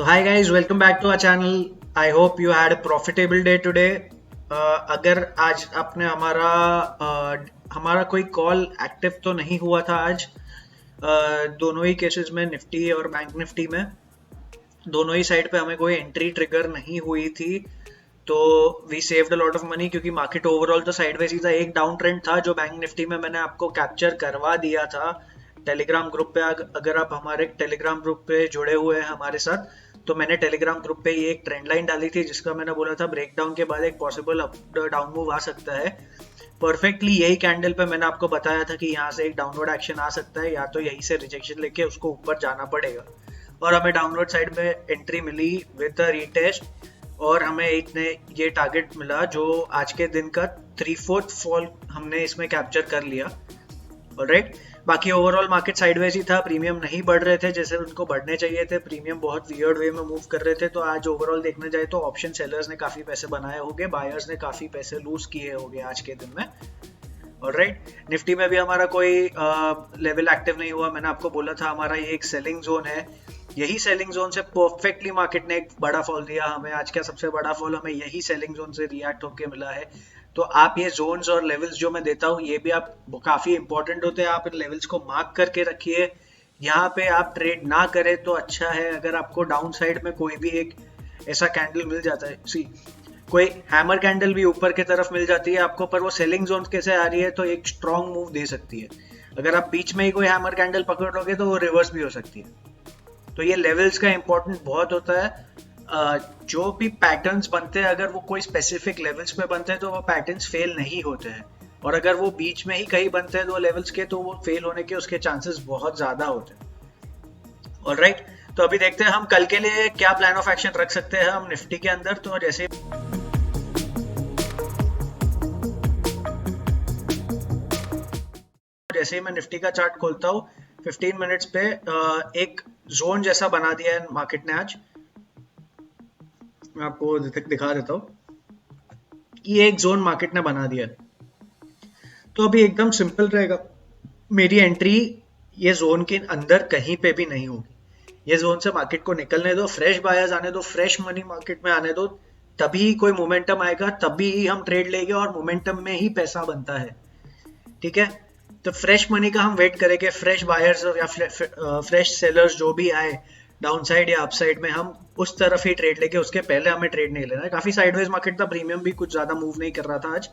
So hi guys, welcome back to our channel. I hope you had a profitable day today. अगर आज आपने हमारा कोई call active तो नहीं हुआ था आज, दोनों ही केसेस में निफ्टी और बैंक निफ्टी में दोनों ही साइड पे हमें कोई एंट्री ट्रिगर नहीं हुई थी, तो we saved a lot of money क्योंकि मार्केट ओवरऑल तो साइडवेज ही था। एक डाउन ट्रेंड था जो बैंक निफ्टी में मैंने आपको कैप्चर करवा दिया था टेलीग्राम ग्रुप पे। अगर आप हमारे टेलीग्राम ग्रुप पे जुड़े हुए हैं हमारे साथ, तो मैंने टेलीग्राम ग्रुप पे ये एक ट्रेंड लाइन डाली थी जिसका मैंने बोला था ब्रेकडाउन के बाद एक पॉसिबल अप डाउन मूव आ सकता है। परफेक्टली यही कैंडल पे मैंने आपको बताया था कि यहाँ से एक डाउनवर्ड एक्शन आ सकता है, या तो यहीं से रिजेक्शन लेके उसको ऊपर जाना पड़ेगा, और हमें डाउनवर्ड साइड में एंट्री मिली विद रीटेस्ट, और हमें इतने ये टारगेट मिला जो आज के दिन का 3/4 फॉल हमने इसमें कैप्चर कर लिया। ऑलराइट, बाकी ओवरऑल मार्केट साइडवेज ही था, प्रीमियम नहीं बढ़ रहे थे जैसे उनको बढ़ने चाहिए थे, प्रीमियम बहुत वियर्ड वे में मूव कर रहे थे। तो आज ओवरऑल देखने जाए तो ऑप्शन सेलर्स ने काफी पैसे बनाए होंगे, बायर्स ने काफी पैसे लूज किए होंगे आज के दिन में। ऑलराइट, निफ्टी में भी हमारा कोई लेवल एक्टिव नहीं हुआ। मैंने आपको बोला था हमारा ये एक सेलिंग जोन है, यही सेलिंग जोन से परफेक्टली मार्केट ने एक बड़ा फॉल दिया हमें। आज का सबसे बड़ा फॉल हमें यही सेलिंग जोन से रिएक्ट होके मिला है। तो आप ये जोन्स और लेवल्स जो मैं देता हूँ ये भी आप काफी इंपॉर्टेंट होते हैं, आप इन लेवल्स को मार्क करके रखिए। यहाँ पे आप ट्रेड ना करें तो अच्छा है। अगर आपको डाउन साइड में कोई भी एक ऐसा कैंडल मिल जाता है, सी कोई हैमर कैंडल भी ऊपर की तरफ मिल जाती है आपको, पर वो सेलिंग जोन कैसे आ रही है तो एक स्ट्रॉन्ग मूव दे सकती है। अगर आप बीच में ही कोई हैमर कैंडल पकड़ लोगे तो वो रिवर्स भी हो सकती है। तो ये लेवल्स का इंपॉर्टेंट बहुत होता है। जो भी पैटर्न्स बनते हैं अगर वो कोई स्पेसिफिक लेवल्स पे बनते हैं तो वो पैटर्न्स फेल नहीं होते हैं, और अगर वो बीच में ही कहीं बनते हैं दो लेवल्स के तो वो फेल होने के उसके चांसेस बहुत ज्यादा होते हैं। ऑलराइट, तो अभी देखते हैं हम कल के लिए क्या प्लान ऑफ एक्शन रख सकते हैं हम निफ्टी के अंदर। तो जैसे ही मैं निफ्टी का चार्ट खोलता हूँ 15 मिनट्स पे एक जोन जैसा बना दिया है मार्केट ने आज। मैं आपको दिखा देता हूँ, ये एक जोन मार्केट ने बना दिया है। तो अभी एकदम सिंपल रहेगा, मेरी एंट्री ये जोन के अंदर कहीं पे भी नहीं होगी। ये जोन से मार्केट को निकलने दो, फ्रेश बायर्स आने दो, फ्रेश मनी मार्केट में आने दो, तभी कोई मोमेंटम आएगा, तभी हम ट्रेड लेंगे, और मोमेंटम में ही पैसा बनता है। ठीक है, तो फ्रेश मनी का हम वेट करेंगे, फ्रेश बायर्स या फ्रेश सेलर्स जो भी आए डाउन साइड या अप साइड में, हम उस तरफ ही ट्रेड लेके, उसके पहले हमें ट्रेड नहीं लेना है। काफी साइडवेज मार्केट था, प्रीमियम भी कुछ ज्यादा मूव नहीं कर रहा था आज,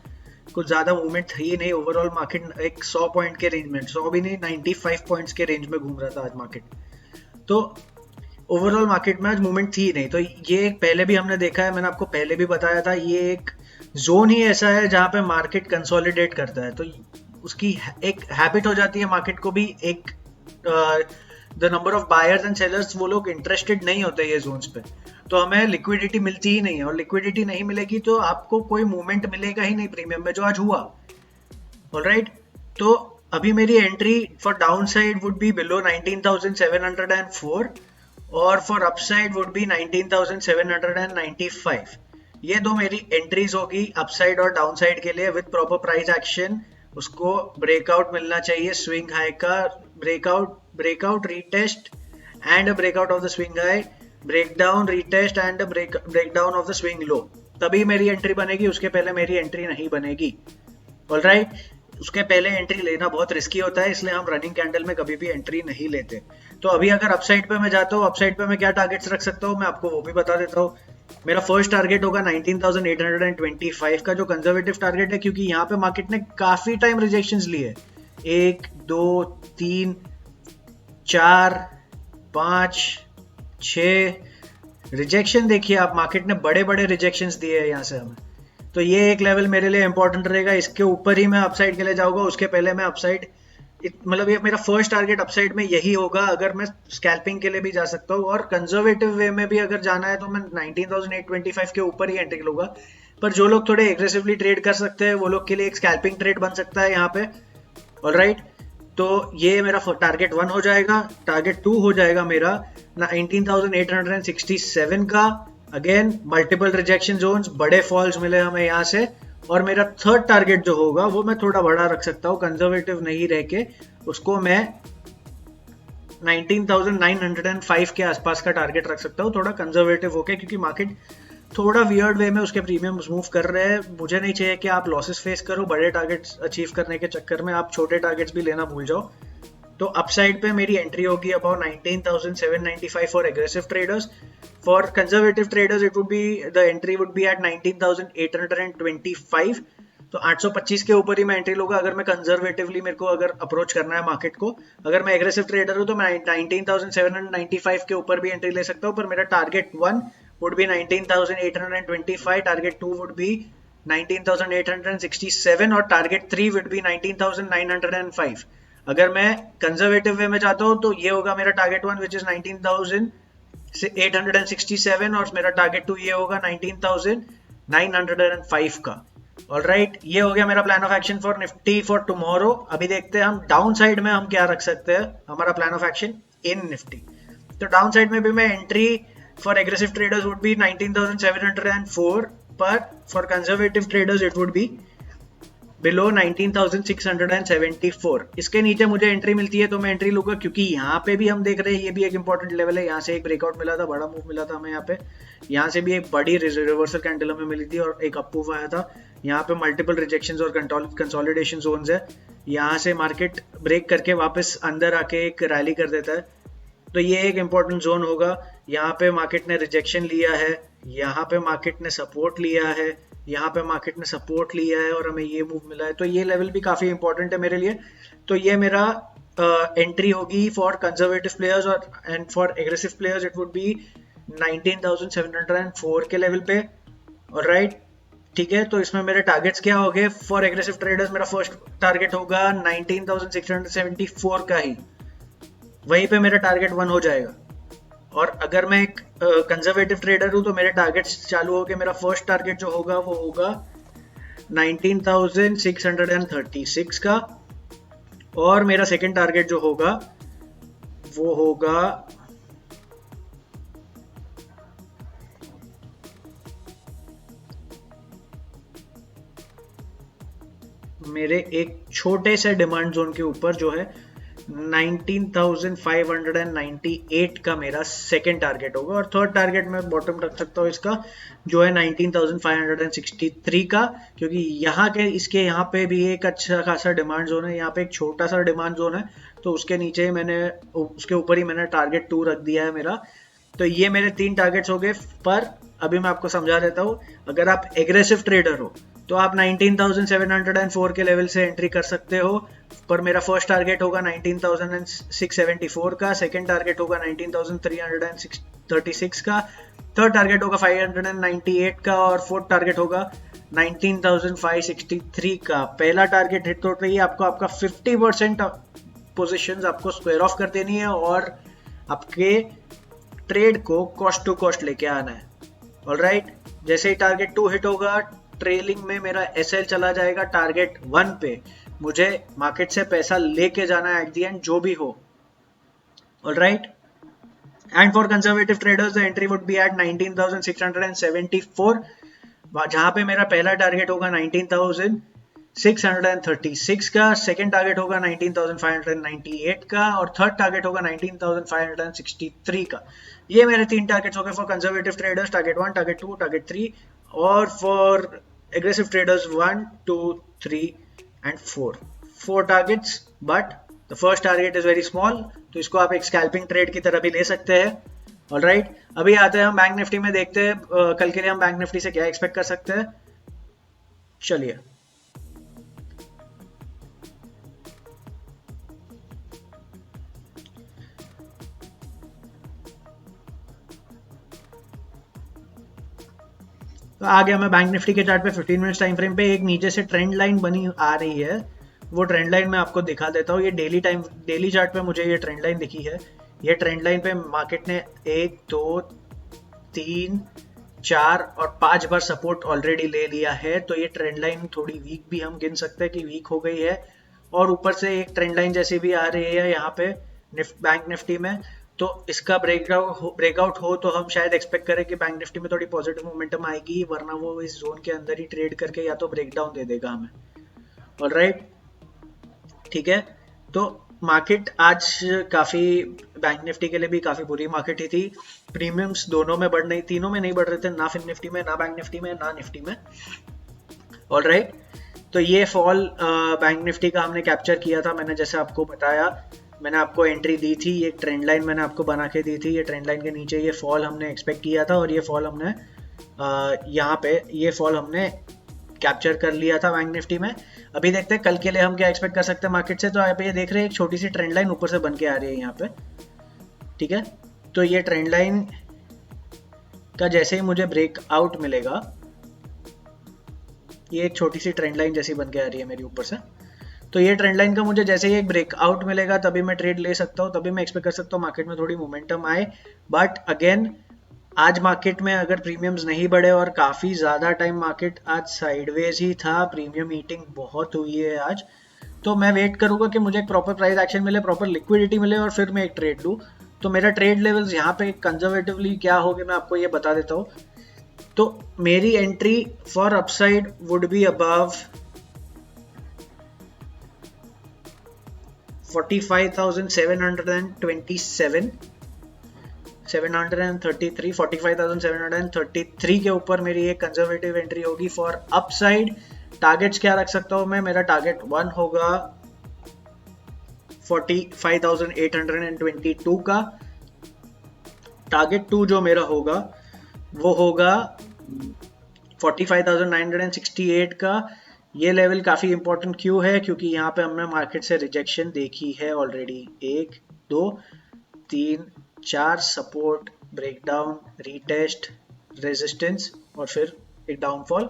कुछ ज्यादा मूवमेंट थी नहीं। ओवरऑल मार्केट एक 100 पॉइंट के रेंज में, 100 भी नहीं 95 पॉइंट्स के रेंज में घूम रहा था आज मार्केट। तो ओवरऑल मार्केट में आज मूवमेंट थी नहीं। तो ये पहले भी हमने देखा है, मैंने आपको पहले भी बताया था, ये एक जोन ही ऐसा है जहाँ पे मार्केट कंसोलिडेट करता है। तो उसकी एक हैबिट हो जाती है मार्केट को भी, एक the number of buyers and sellers, वो लोग इंटरेस्टेड नहीं होते ये जोन्स पे, तो हमें लिक्विडिटी मिलती ही नहीं है, और लिक्विडिटी नहीं मिलेगी तो आपको कोई मूवमेंट मिलेगा ही नहीं प्रीमियम में, जो आज हुआ। ऑलराइट, तो अभी मेरी entry for down side would be below 19,704 और फॉर अपसाइड वुड बी 19,795। ये दो मेरी एंट्रीज होगी अपसाइड और डाउन साइड के लिए विद प्रॉपर प्राइस एक्शन। उसको ब्रेकआउट मिलना चाहिए स्विंग हाई का, breakout retest and breakout of the swing high, breakdown retest and breakdown of the swing low, तभी मेरी एंट्री बनेगी, उसके पहले मेरी एंट्री नहीं बनेगी। ऑलराइट, उसके पहले एंट्री लेना बहुत रिस्की होता है, इसलिए हम रनिंग कैंडल में कभी भी एंट्री नहीं लेते। तो अभी अगर अपसाइड पे मैं जाता हूँ, अपसाइड पे मैं क्या टारगेट्स रख सकता हूँ मैं आपको वो भी बता देता हूँ। मेरा फर्स्ट टारगेट होगा 19,825 का, जो कंजर्वेटिव टारगेट है, क्योंकि यहाँ पे मार्केट ने काफी टाइम रिजेक्शंस लिए, 1 2 3 4 5 6 रिजेक्शन देखिए आप, मार्केट ने बड़े बड़े रिजेक्शंस दिए हैं यहाँ से हमें। तो ये एक लेवल मेरे लिए इंपॉर्टेंट रहेगा, इसके ऊपर ही मैं अपसाइड के लिए जाऊंगा, उसके पहले मैं अपसाइड, मतलब ये मेरा फर्स्ट टारगेट अपसाइड में यही होगा। अगर मैं स्कैल्पिंग के लिए भी जा सकता हूँ और कंजर्वेटिव वे में भी अगर जाना है तो मैं 19,825 के ऊपर ही एंट्री लूंगा। पर जो लोग थोड़े एग्रेसिवली ट्रेड कर सकते हैं वो लोग के लिए एक स्कैल्पिंग ट्रेड बन सकता है यहाँ पे। ऑलराइट, तो ये मेरा टारगेट 1 हो जाएगा। टारगेट 2 हो जाएगा मेरा 19,867 का। अगेन मल्टीपल रिजेक्शन जोन्स, बड़े फॉल्स मिले हमें यहाँ से। और मेरा थर्ड टारगेट जो होगा वो मैं थोड़ा बड़ा रख सकता हूँ, कंजर्वेटिव नहीं रह के, उसको मैं 19,905 के आसपास का टारगेट रख सकता हूँ, थोड़ा कंजर्वेटिव होके, क्योंकि मार्केट थोड़ा वियर्ड वे में उसके प्रीमियम्स मूव कर रहे हैं। मुझे नहीं चाहिए कि आप लॉसेस फेस करो बड़े टारगेट्स अचीव करने के चक्कर में, आप छोटे टारगेट्स भी लेना भूल जाओ। तो अपसाइड पे मेरी एंट्री होगी about 19,795 for aggressive traders. For conservative traders it would be, the entry would be at 19,825। तो 825 के ऊपर ही मैं एंट्री लूंगा अगर मैं कंजर्वेटिवली, मेरे को अगर अप्रोच करना है मार्केट को। अगर मैं एग्रेसिव ट्रेडर हूं तो मैं 19,795 के ऊपर भी एंट्री ले सकता हूं, पर मेरा target 1 would be 19,825, target 2 would be 19,867 और टारगेट 3 वुड बी 19,905। अगर मैं कंजर्वेटिव वे में जाता हूं तो ये होगा मेरा टारगेट 1 विच इज 19,867 और मेरा टारगेट 2 ये होगा 19,905 का। ऑलराइट, ये हो गया मेरा plan of action for Nifty for tomorrow. अभी देखते हैं हम डाउन साइड में हम क्या रख सकते हैं, हमारा plan of action in Nifty. तो डाउन साइड में भी मैं entry for aggressive traders would be 19,704, पर for conservative traders it would be below 19,674। इसके नीचे मुझे एंट्री मिलती है तो मैं एंट्री लूंगा, क्योंकि यहाँ पे भी हम देख रहे हैं ये भी एक इंपॉर्टेंट लेवल है। यहाँ से एक ब्रेकआउट मिला था, बड़ा मूव मिला था हमें यहाँ पे। यहाँ से भी एक बड़ी रिवर्सल कैंडल हमें मिली थी और एक अप मूव आया था। यहाँ पे मल्टीपल रिजेक्शंस और कंसोलिडेशन जोन्स है। यहाँ से मार्केट ब्रेक करके वापस अंदर आके एक रैली कर देता है, तो ये एक इंपॉर्टेंट जोन होगा। यहाँ पे मार्केट ने रिजेक्शन लिया है, यहाँ पे मार्केट ने सपोर्ट लिया है, यहाँ पे मार्केट ने सपोर्ट लिया है और हमें ये मूव मिला है, तो ये लेवल भी काफी इंपॉर्टेंट है मेरे लिए। तो ये मेरा एंट्री होगी फॉर कंजर्वेटिव प्लेयर्स, और and for aggressive players it would B 19,704 के लेवल पे। ऑलराइट, ठीक है। तो इसमें मेरे टारगेट्स क्या हो गए फॉर एग्रेसिव ट्रेडर्स? मेरा फर्स्ट टारगेट होगा 19,674 का ही, वहीं पे मेरा टारगेट 1 हो जाएगा। और अगर मैं एक कंजर्वेटिव ट्रेडर हूं तो मेरे टारगेट्स चालू हो गए। मेरा फर्स्ट टारगेट जो होगा वो होगा 19,636 का, और मेरा सेकंड टारगेट जो होगा वो होगा मेरे एक छोटे से डिमांड जोन के ऊपर जो है 19,598 का मेरा सेकेंड टारगेट होगा। और थर्ड टारगेट मैं बॉटम रख सकता हूँ इसका, जो है 19,563 का, क्योंकि यहाँ के इसके यहाँ पे भी एक अच्छा खासा डिमांड जोन है। यहाँ पे एक छोटा सा डिमांड जोन है, तो उसके नीचे ही मैंने, उसके ऊपर ही मैंने टारगेट 2 रख दिया है मेरा। तो ये मेरे 3 टारगेट्स हो गए। पर अभी मैं आपको समझा देता हूँ, अगर आप एग्रेसिव ट्रेडर हो तो आप 19,704 के लेवल से एंट्री कर सकते हो। पर मेरा फर्स्ट टारगेट होगा 19,674 का, सेकंड टारगेट होगा 19,336 का, थर्ड टारगेट होगा 598 का, और फोर्थ टारगेट होगा 19,563 का। पहला टारगेट हिट होते ही आपको आपका 50% पोजीशंस आपको स्क्वायर ऑफ कर देनी है और आपके ट्रेड को कॉस्ट टू कॉस्ट लेके आना है। ऑलराइट, जैसे ही टारगेट 2 हिट होगा, ट्रेलिंग में मेरा एसएल चला जाएगा टारगेट 1 पे। मुझे मार्केट से पैसा लेके जाना है एट द एंड, जो भी हो। Alright, and for conservative traders the entry would be at 19,674, जहां पे मेरा पहला टारगेट होगा 19,636 का, सेकंड टारगेट होगा 19,598 का, और थर्ड टारगेट होगा 19,563 का। ये मेरे 3 टारगेट्स हो गए for conservative traders, target 1, target 2, target 3, और for aggressive traders 1, 2, 3 and 4 targets. But the first target is very small, तो इसको आप एक स्कैल्पिंग ट्रेड की तरह भी ले सकते हैं। ऑलराइट, अभी आते हैं हम बैंक निफ्टी में, देखते हैं कल के लिए हम बैंक निफ्टी से क्या एक्सपेक्ट कर सकते हैं। चलिए, तो आ गया मैं बैंक निफ्टी के चार्ट पे 15 मिनट्स टाइम फ्रेम पे। एक नीचे से ट्रेंड लाइन बनी आ रही है, वो ट्रेंड लाइन मैं आपको दिखा देता हूँ। ये डेली चार्ट पे मुझे ये ट्रेंड लाइन दिखी है। ये ट्रेंड लाइन पे मार्केट ने 1, 2, 3, 4 और 5 बार सपोर्ट ऑलरेडी ले लिया है। तो ये ट्रेंड लाइन थोड़ी वीक भी हम गिन सकते हैं कि वीक हो गई है, और ऊपर से एक ट्रेंड लाइन जैसी भी आ रही है यहाँ पे बैंक निफ्टी में। तो इसका ब्रेकआउट हो तो हम शायद एक्सपेक्ट करें कि बैंक निफ्टी में थोड़ी पॉजिटिव मोमेंटम आएगी, वरना वो इस जोन के अंदर ही ट्रेड करके या तो ब्रेकडाउन दे देगा हमें। ऑलराइट, ठीक है। तो मार्केट आज काफी, बैंक निफ्टी के लिए भी काफी बुरी मार्केट ही थी। प्रीमियम्स दोनों में बढ़ नहीं, तीनों में नहीं बढ़ रहे थे, ना फिन निफ्टी में, ना बैंक निफ्टी में, ना निफ्टी में। ऑल राइट, तो ये फॉल बैंक निफ्टी का हमने कैप्चर किया था। मैंने जैसे आपको बताया, मैंने आपको एंट्री दी थी, ये ट्रेंड लाइन मैंने आपको बना के दी थी, ये ट्रेंड लाइन के नीचे ये फॉल हमने एक्सपेक्ट किया था, और ये फॉल हमने यहाँ पे ये फॉल हमने कैप्चर कर लिया था बैंक निफ्टी में। अभी देखते हैं कल के लिए हम क्या एक्सपेक्ट कर सकते हैं मार्केट से। तो आप ये देख रहे हैं एक छोटी सी ट्रेंड लाइन ऊपर से बन के आ रही है यहाँ पे, ठीक है। तो ये ट्रेंड लाइन का जैसे ही मुझे ब्रेकआउट मिलेगा, ये एक छोटी सी ट्रेंड लाइन जैसी बन के आ रही है मेरी ऊपर से, तो ये ट्रेंड लाइन का मुझे जैसे ही एक ब्रेकआउट मिलेगा तभी मैं ट्रेड ले सकता हूँ, तभी मैं एक्सपेक्ट कर सकता हूँ मार्केट में थोड़ी मोमेंटम आए। बट अगेन, आज मार्केट में अगर प्रीमियम्स नहीं बढ़े, और काफ़ी ज़्यादा टाइम मार्केट आज साइडवेज ही था, प्रीमियम ईटिंग बहुत हुई है आज, तो मैं वेट करूंगा कि मुझे एक प्रॉपर प्राइस एक्शन मिले, प्रॉपर लिक्विडिटी मिले, और फिर मैं एक ट्रेड लूँ। तो मेरा ट्रेड लेवल्स यहाँ पे कंजर्वेटिवली क्या होगा मैं आपको ये बता देता हूँ। तो मेरी entry for upside would be above 45,727, 733, 45,733 के ऊपर मेरी एक कंजर्वेटिव एंट्री होगी फॉर अपसाइड। टारगेट्स क्या रख सकता हूँ मैं? मेरा टारगेट 1 होगा 45,822 का। टारगेट 2 जो मेरा होगा वो होगा 45,968 का। ये लेवल काफ़ी इंपॉर्टेंट क्यों है? क्योंकि यहाँ पे हमने मार्केट से रिजेक्शन देखी है already, 1 2 3 4 support, breakdown, retest, resistance, और फिर एक डाउनफॉल।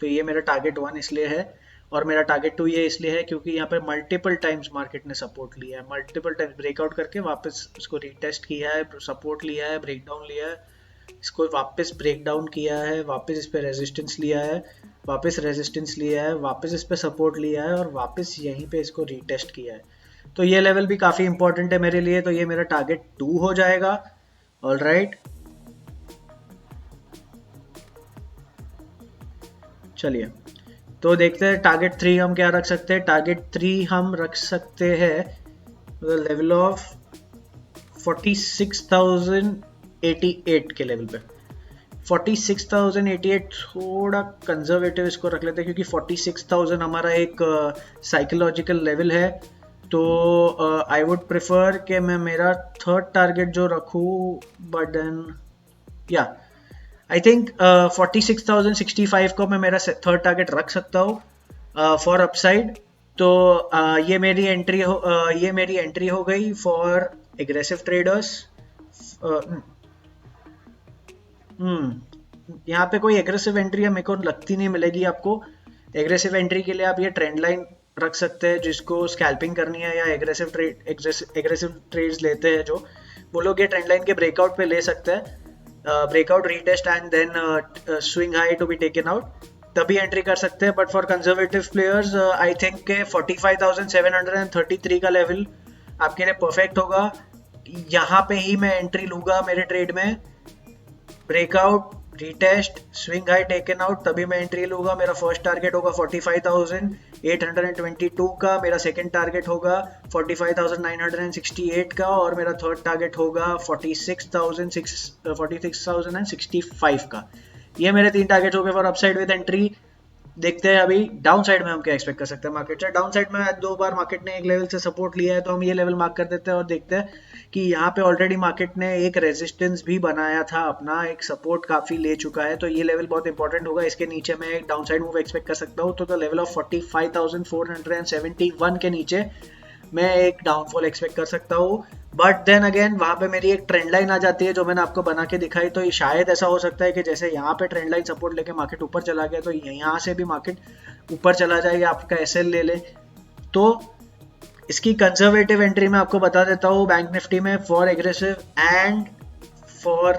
तो ये मेरा टारगेट 1 इसलिए है, और मेरा टारगेट 2 ये इसलिए है क्योंकि यहाँ पे मल्टीपल टाइम्स मार्केट ने सपोर्ट लिया है, मल्टीपल टाइम्स ब्रेकआउट करके वापस इसको रीटेस्ट किया है, सपोर्ट लिया है, ब्रेकडाउन लिया है, इसको वापस ब्रेक डाउन किया है, वापस इस पे रेजिस्टेंस लिया है, वापस रेजिस्टेंस लिया है, वापस इस पे सपोर्ट लिया है, और वापस यहीं पे इसको रीटेस्ट किया है। तो ये लेवल भी काफ़ी इंपॉर्टेंट है मेरे लिए, तो ये मेरा टारगेट 2 हो जाएगा। ऑल राइट, चलिए तो देखते हैं टारगेट 3 हम क्या रख सकते हैं। टारगेट 3 हम रख सकते हैं लेवल ऑफ 46,088 के लेवल पे। 46,088 थोड़ा कंजर्वेटिव इसको रख लेते हैं, क्योंकि 46,000 हमारा एक साइकोलॉजिकल लेवल है। तो आई वुड प्रेफर कि मैं मेरा थर्ड टारगेट जो रखूँ, बट देन या आई थिंक 46,065 को मैं मेरा थर्ड टारगेट रख सकता हूँ फॉर अपसाइड। तो ये मेरी एंट्री हो गई फॉर एग्रेसिव ट्रेडर्स। यहाँ पे कोई एग्रेसिव एंट्री मेरे को लगती नहीं मिलेगी आपको। एग्रेसिव एंट्री के लिए आप ये ट्रेंड लाइन रख सकते हैं, जिसको स्कैल्पिंग करनी है या एग्रेसिव ट्रेड्स लेते हैं जो, वो लोग ये ट्रेंड लाइन के ब्रेकआउट पे ले सकते हैं, breakout, retest and then swing high to be taken out, तभी एंट्री कर सकते हैं। But for conservative players I think के 45,733 का लेवल आपके लिए परफेक्ट होगा। यहाँ पे ही मैं एंट्री लूंगा मेरे ट्रेड में, breakout, retest, swing high taken out, तभी मैं एंट्री लूंगा। मेरा फर्स्ट टारगेट होगा 45,822 का, मेरा सेकंड टारगेट होगा 45,968 का, और मेरा थर्ड टारगेट होगा 46,065 का। ये मेरे 3 टारगेट हो गए फॉर अपसाइड विद एंट्री। देखते हैं अभी डाउन साइड में हम क्या एक्सपेक्ट कर सकते हैं मार्केट से। डाउन साइड में 2 बार मार्केट ने एक लेवल से सपोर्ट लिया है, तो हम ये लेवल मार्क कर देते हैं और देखते हैं कि यहाँ पे ऑलरेडी मार्केट ने एक रेजिस्टेंस भी बनाया था अपना, एक सपोर्ट काफी ले चुका है, तो ये लेवल बहुत इंपॉर्टेंट होगा। इसके नीचे मैं एक डाउन साइड मूव एक्सपेक्ट कर सकता हूँ, तो लेवल ऑफ 45,471 के नीचे मैं एक डाउनफॉल एक्सपेक्ट कर सकता हूँ। बट देन अगेन वहां पे मेरी एक ट्रेंड लाइन आ जाती है जो मैंने आपको बना के दिखाई, तो ये शायद ऐसा हो सकता है कि जैसे यहाँ पे ट्रेंड लाइन सपोर्ट लेके मार्केट ऊपर चला गया, तो यहाँ से भी मार्केट ऊपर चला जाए या आपका एसएल ले ले। तो इसकी कंजर्वेटिव एंट्री मैं आपको बता देता हूँ बैंक निफ्टी में for aggressive and for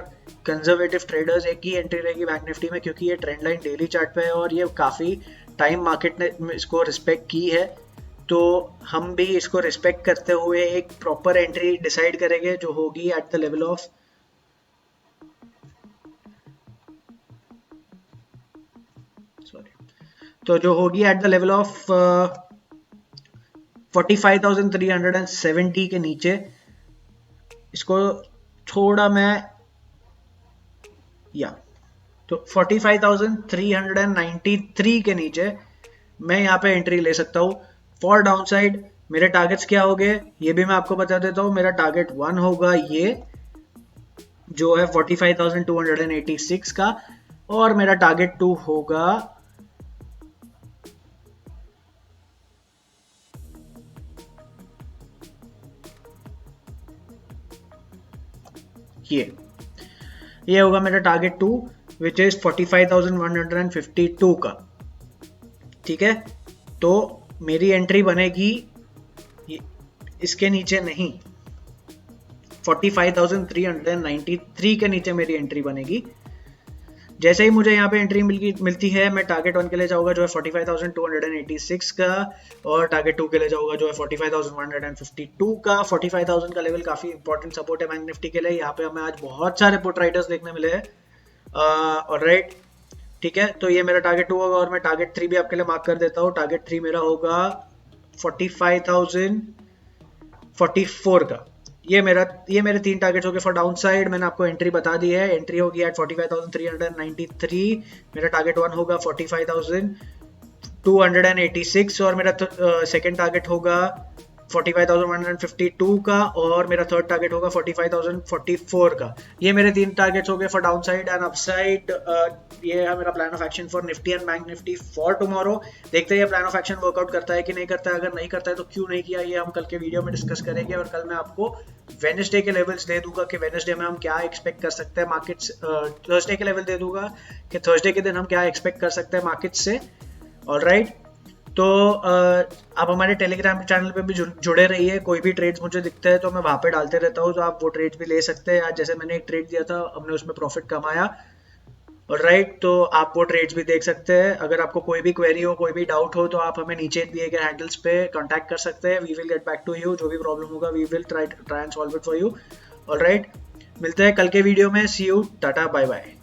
conservative traders एक ही एंट्री रहेगी बैंक निफ्टी में, क्योंकि ये ट्रेंड लाइन डेली चार्ट पे है और ये काफ़ी टाइम मार्केट ने इसको रिस्पेक्ट की है। तो हम भी इसको रिस्पेक्ट करते हुए एक प्रॉपर एंट्री डिसाइड करेंगे जो होगी एट द लेवल ऑफ तो जो होगी एट द लेवल ऑफ 45,370 के नीचे इसको थोड़ा मैं या तो 45,393 के नीचे मैं यहाँ पे एंट्री ले सकता हूँ। फॉर डाउन साइड मेरे टारगेट्स क्या हो गए ये भी मैं आपको बता देता हूँ। मेरा टारगेट 1 होगा ये जो है 45,286 का, और मेरा टारगेट 2 होगा ये होगा मेरा टारगेट 2 विच इज 45,152 का। ठीक है, तो मेरी एंट्री बनेगी इसके नीचे नहीं, 45,393 के नीचे मेरी एंट्री बनेगी। जैसे ही मुझे यहाँ पे एंट्री मिलती है मैं टारगेट 1 के लिए जाऊंगा जो है 45,286 का, और टारगेट 2 के लिए जाऊंगा जो है 45,152 का। 45,000 का लेवल काफी इंपॉर्टेंट सपोर्ट है बैंक निफ्टी के लिए। यहाँ पे हमें आज बहुत सारे पुट राइडर्स देखने मिले हैं। ऑलराइट, ठीक है, तो ये मेरा टारगेट 2 होगा, और मैं टारगेट 3 भी आपके लिए मार्क कर देता हूँ। टारगेट 3 मेरा होगा 45,044 का। ये मेरे 3 टारगेट्स हो गए फॉर डाउन साइड। मैंने आपको एंट्री बता दी है, एंट्री होगी एट 45,393। मेरा टारगेट 1 होगा 45,286, और मेरा सेकंड टारगेट होगा 45,152 का, और मेरा थर्ड टारगेट होगा 45,044 का। ये मेरे 3 टारगेट्स हो गए for down side and upside. ये है मेरा plan of action for Nifty and bank Nifty for tomorrow. देखते हैं ये प्लान ऑफ एक्शन वर्कआउट करता है कि नहीं करता है। अगर नहीं करता है तो क्यों नहीं किया, ये हम कल के वीडियो में डिस्कस करेंगे। और कल मैं आपको वेडनेसडे के लेवल्स दे दूंगा कि वेडनेसडे में हम क्या एक्सपेक्ट कर सकते हैं मार्केट्स। थर्सडे के लेवल दे दूंगा कि थर्सडे के दिन हम क्या एक्सपेक्ट कर सकते हैं मार्केट्स से। ऑलराइट, तो आप हमारे टेलीग्राम चैनल पे भी जुड़े रहिए। कोई भी ट्रेड्स मुझे दिखते हैं तो मैं वहाँ पे डालते रहता हूँ, तो आप वो ट्रेड्स भी ले सकते हैं। आज जैसे मैंने एक ट्रेड दिया था, हमने उसमें प्रॉफिट कमाया। ऑलराइट, तो आप वो ट्रेड्स भी देख सकते हैं। अगर आपको कोई भी क्वेरी हो, कोई भी डाउट हो, तो आप हमें नीचे दिए गए हैंडल्स पे कांटेक्ट कर सकते हैं। We will get back to you. जो भी प्रॉब्लम होगा we will try and solve it for you. Alright, मिलते हैं कल के वीडियो में। See you, tata, bye bye.